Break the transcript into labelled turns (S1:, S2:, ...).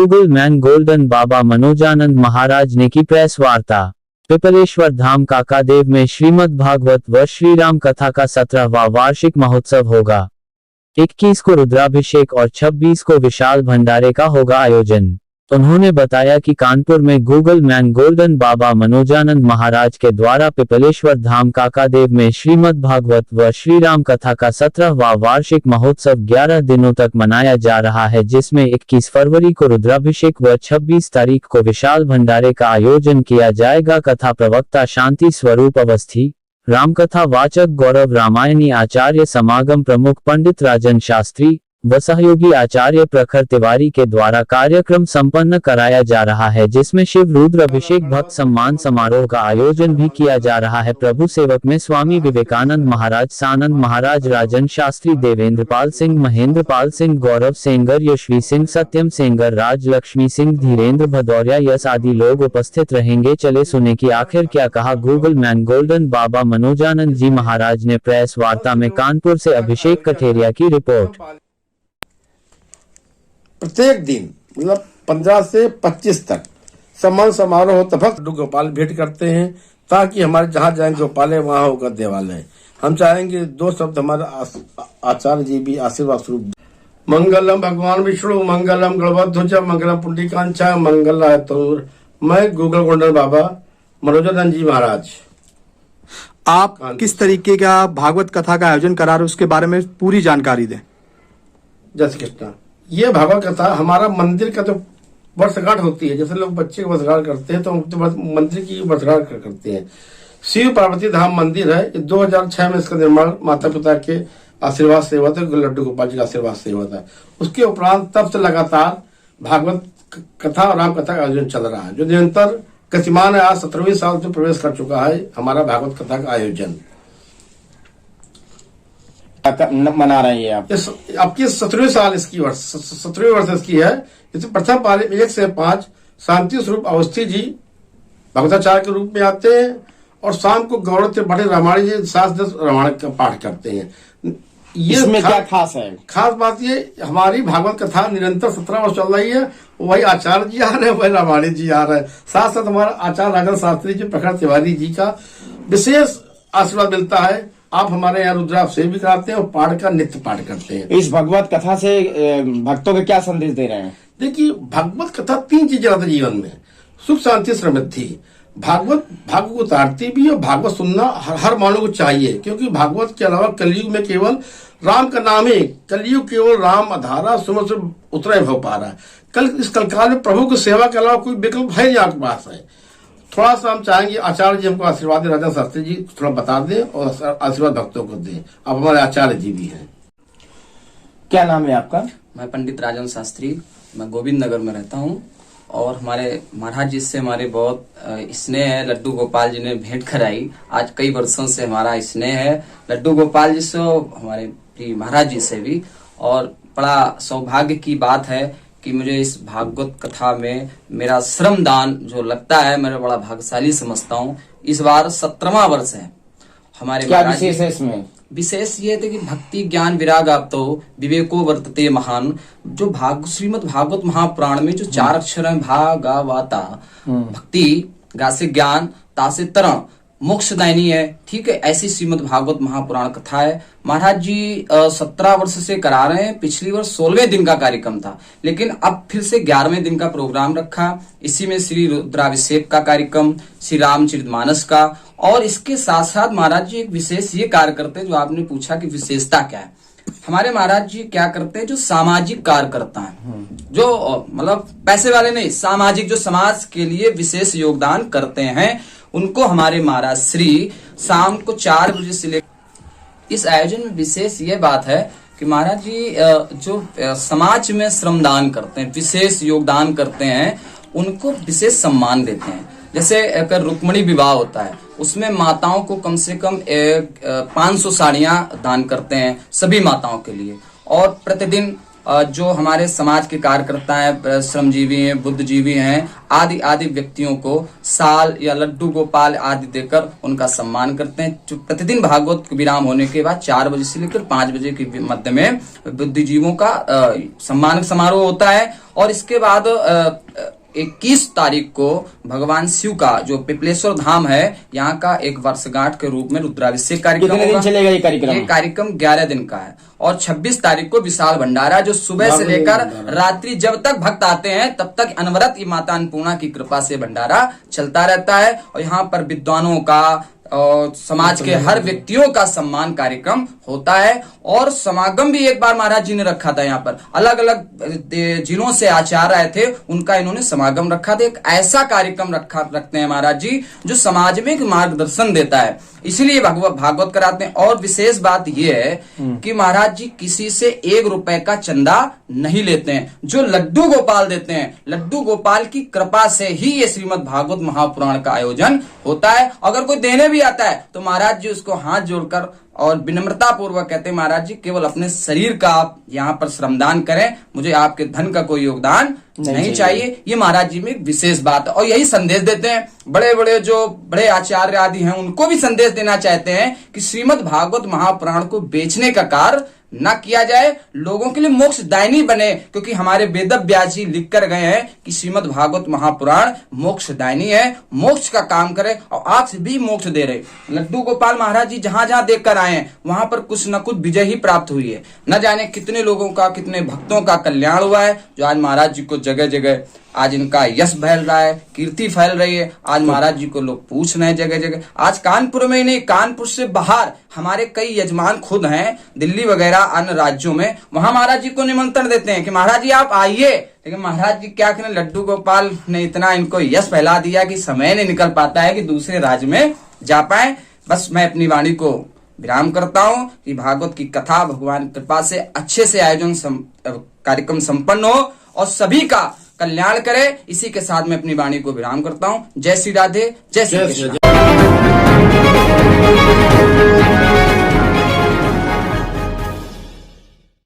S1: Google man golden बाबा मनोजानंद महाराज ने की press वार्ता। पिपलेश्वर धाम काकादेव में श्रीमद् भागवत व श्री राम कथा का 17वां वार्षिक महोत्सव होगा। 21 को रुद्राभिषेक और 26 को विशाल भंडारे का होगा आयोजन। उन्होंने बताया कि कानपुर में गूगल मैन गोल्डन बाबा मनोजानंद महाराज के द्वारा पिपलेश्वर धाम काकादेव में श्रीमद् भागवत व श्री राम कथा का 17वां वार्षिक महोत्सव 11 दिनों तक मनाया जा रहा है, जिसमें 21 फरवरी को रुद्राभिषेक व 26 तारीख को विशाल भंडारे का आयोजन किया जाएगा। कथा प्रवक्ता शांति स्वरूप अवस्थी, रामकथा वाचक गौरव रामायणी, आचार्य समागम प्रमुख पंडित राजन शास्त्री व सहयोगी आचार्य प्रखर तिवारी के द्वारा कार्यक्रम संपन्न कराया जा रहा है, जिसमें शिव रुद्र अभिषेक भक्त सम्मान समारोह का आयोजन भी किया जा रहा है। प्रभु सेवक में स्वामी विवेकानंद महाराज, सानंद महाराज, राजन शास्त्री, देवेंद्रपाल सिंह, महेंद्रपाल सिंह, गौरव सेंगर, यशवी सिंह, सत्यम सेंगर, राज लक्ष्मी सिंह, धीरेन्द्र भदौरिया, यश आदि लोग उपस्थित रहेंगे। चले सुने की आखिर क्या कहा गूगल मैन गोल्डन बाबा मनोजानंद जी महाराज ने प्रेस वार्ता में। कानपुर से अभिषेक कठेरिया की रिपोर्ट।
S2: प्रत्येक दिन मतलब 15 से 25 तक सम्मान समारोह होता भक्त गोपाल भेंट करते हैं, ताकि हमारे जहाँ जाएंगे गोपाल है वहाँ होगा देवालय। हम चाहेंगे 2 शब्द हमारे आचार्य जी भी आशीर्वाद स्वरूप। मंगलम भगवान विष्णु, मंगलम गणवध्वज, मंगलम पुंडरीकांचा, मंगल तोर। मैं गूगल गोल्डन बाबा मनोजानंद जी महाराज।
S3: आप किस तरीके का भागवत कथा का आयोजन करा रहे हैं, उसके बारे में पूरी जानकारी दें।
S2: जय श्री कृष्ण। ये भागवत कथा हमारा मंदिर का जो वर्षगांठ होती है, जैसे लोग बच्चे की वर्षगांठ करते हैं तो मंदिर की वर्षगांठ करते हैं। शिव पार्वती धाम मंदिर है। 2006 में इसका निर्माण माता पिता के आशीर्वाद से हुआ था, लड्डू गोपाल जी का आशीर्वाद से हुआ था। उसके उपरांत तब से लगातार भागवत कथा और राम कथा का आयोजन चल रहा है, जो निरंतर गतिमान है। आज 17वीं साल में प्रवेश कर चुका है हमारा भागवत कथा का आयोजन।
S4: मना रहे हैं आप?
S2: आपकी 17वीं साल इसकी 17वीं वर्ष इसकी है। इसमें प्रथम पाली 1 से 5 शांति स्वरूप अवस्थी जी भगवताचार्य के रूप में आते हैं, और शाम को गौरव त्रिपाठी रामायण जी 7-10 रामायण का पाठ करते हैं। ये
S4: इसमें क्या खास है?
S2: खास बात ये, हमारी भागवत कथा निरंतर 17 वर्ष चल रही है। वही आचार्य जी आ रहे हैं, वही रामायण जी आ रहे हैं। साथ साथ हमारा आचार्य राजन शास्त्री जी, प्रखर तिवारी जी का विशेष आशीर्वाद मिलता है। आप हमारे यहाँ रुद्राभिषेक भी कराते हैं और पाठ का नित्य पाठ करते हैं।
S4: इस भगवत कथा से भक्तों को क्या संदेश दे रहे हैं?
S2: देखिए, भागवत कथा 3 चीजें आती जीवन में: सुख, शांति, समृद्धि। भागवत उतारती भी और भागवत सुनना हर मानव को चाहिए, क्योंकि भागवत के अलावा कलयुग में केवल राम का नाम ही, कलयुग केवल राम आधारा सुमन से उतरा भव पा रहा है। इस कलकाल में प्रभु की सेवा के अलावा कोई विकल्प है नहीं आपके पास है। थोड़ा सा हम चाहेंगे आचार्य जी हमको आशीर्वाद दें, राजा शास्त्री जी थोड़ा बता दें और आशीर्वाद भक्तों को दें। आप हमारे आचार्य जी भी हैं।
S4: क्या नाम है आपका?
S5: मैं पंडित राजन शास्त्री, मैं गोविंद नगर में रहता हूँ, और हमारे महाराज जी से हमारे बहुत स्नेह है। लड्डू गोपाल जी ने भेंट कराई। आज कई वर्षों से हमारा स्नेह है लड्डू गोपाल जी से, हमारे प्रिय महाराज जी से भी। और बड़ा सौभाग्य की बात है कि मुझे इस भागवत कथा में मेरा श्रमदान जो लगता है, मैं बड़ा भाग्यशाली समझता हूँ। इस बार 17वां वर्ष है हमारे।
S4: क्या विशेष है इसमें?
S5: विशेष ये थे कि भक्ति ज्ञान विराग आपतो विवेको वर्तते महान। जो श्रीमद् भागवत महापुराण में जो 4 अक्षर हैं, भागवता, भक्ति, गा से ज्ञान, ता से तरण, मोक्षदायिनी है। ठीक है, ऐसी श्रीमद् भागवत महापुराण कथा है। महाराज जी 17 वर्ष से करा रहे हैं। पिछली वर्ष 16वें दिन का कार्यक्रम था, लेकिन अब फिर से 11वें दिन का प्रोग्राम रखा। इसी में श्री रुद्राभिषेक का कार्यक्रम, श्री रामचरितमानस का, और इसके साथ साथ महाराज जी एक विशेष ये कार्य करते हैं, जो आपने पूछा कि विशेषता क्या है। हमारे महाराज जी क्या करते हैं, जो सामाजिक कार्य करता है, जो मतलब पैसे वाले नहीं, सामाजिक, जो समाज के लिए विशेष योगदान करते हैं, उनको हमारे महाराज श्री शाम को 4 बजे से लेकर इस आयोजन में विशेष ये बात है कि महाराज जी जो समाज में श्रमदान करते हैं, विशेष योगदान करते हैं, उनको विशेष सम्मान देते हैं। जैसे अगर रुक्मणी विवाह होता है, उसमें माताओं को कम से कम 500 साड़ियां दान करते हैं सभी माताओं के लिए, और प्रतिदिन जो हमारे समाज के कार्यकर्ता हैं, श्रमजीवी हैं, बुद्धिजीवी हैं, आदि आदि व्यक्तियों को साल या लड्डू गोपाल आदि देकर उनका सम्मान करते हैं। जो प्रतिदिन भागवत विराम होने के बाद 4 बजे से लेकर 5 बजे के मध्य में बुद्धिजीवों का सम्मान समारोह होता है। और इसके बाद 21 तारीख को भगवान शिव का जो पिपलेश्वर धाम है यहाँ का एक वर्षगांठ के रूप में रुद्राभिषेक कार्यक्रम
S4: कितने दिन
S5: होगा।
S4: चलेगा ये कार्यक्रम?
S5: ये कार्यक्रम 11 दिन का है। और 26 तारीख को विशाल भंडारा, जो सुबह से लेकर रात्रि जब तक भक्त आते हैं तब तक अनवरत ये माता अन्नपूर्णा की कृपा से भंडारा चलता रहता है। और यहाँ पर विद्वानों का और समाज के हर व्यक्तियों का सम्मान कार्यक्रम होता है। और समागम भी एक बार महाराज जी ने रखा था। यहाँ पर अलग अलग जिलों से आचार्य आए थे, उनका इन्होंने समागम रखा था। एक ऐसा कार्यक्रम रखते हैं महाराज जी जो समाज में एक मार्गदर्शन देता है, इसीलिए भागवत कराते हैं। और विशेष बात यह है कि महाराज जी किसी से 1 रुपए का चंदा नहीं लेते हैं। जो लड्डू गोपाल देते हैं, लड्डू गोपाल की कृपा से ही ये श्रीमद् भागवत महापुराण का आयोजन होता है। अगर कोई देने भी आता है तो महाराज जी उसको हाथ जोड़कर और विनम्रता पूर्वक कहते हैं, महाराज जी केवल अपने शरीर का आप यहाँ पर श्रमदान करें, मुझे आपके धन का कोई योगदान नहीं चाहिए। ये महाराज जी में एक विशेष बात है। और यही संदेश देते हैं। बड़े बड़े जो बड़े आचार्य आदि हैं उनको भी संदेश देना चाहते हैं कि श्रीमद् भागवत महापुराण को बेचने का कार्य न किया जाए, लोगों के लिए मोक्षदायिनी बने। क्योंकि हमारे वेद व्यास जी लिख कर गए हैं कि श्रीमद् भागवत महापुराण मोक्षदायिनी है, मोक्ष का काम करे और आज भी मोक्ष दे रहे। लड्डू गोपाल महाराज जी जहां जहां देख कर आए हैं वहां पर कुछ न कुछ विजय ही प्राप्त हुई है। न जाने कितने लोगों का, कितने भक्तों का कल्याण हुआ है, जो आज महाराज जी को जगह जगह आज इनका यश फैल रहा है, कीर्ति फैल रही है। आज महाराज जी को लोग पूछ रहे हैं जगह जगह। आज कानपुर में ही नहीं, कानपुर से बाहर हमारे कई यजमान खुद हैं, दिल्ली वगैरह अन्य राज्यों में, वहां महाराज जी को निमंत्रण देते हैं कि महाराज जी आप आइए। लेकिन महाराज जी क्या करें, लड्डू गोपाल ने इतना इनको यश फैला दिया कि समय नहीं निकल पाता है कि दूसरे राज्य में जा पाए। बस मैं अपनी वाणी को विराम करता हूँ कि भागवत की कथा भगवान कृपा से अच्छे से आयोजन कार्यक्रम संपन्न हो और सभी का कल्याण करे। इसी के साथ मैं अपनी वाणी को विराम करता हूँ। जय श्री राधे, जय श्री कृष्ण।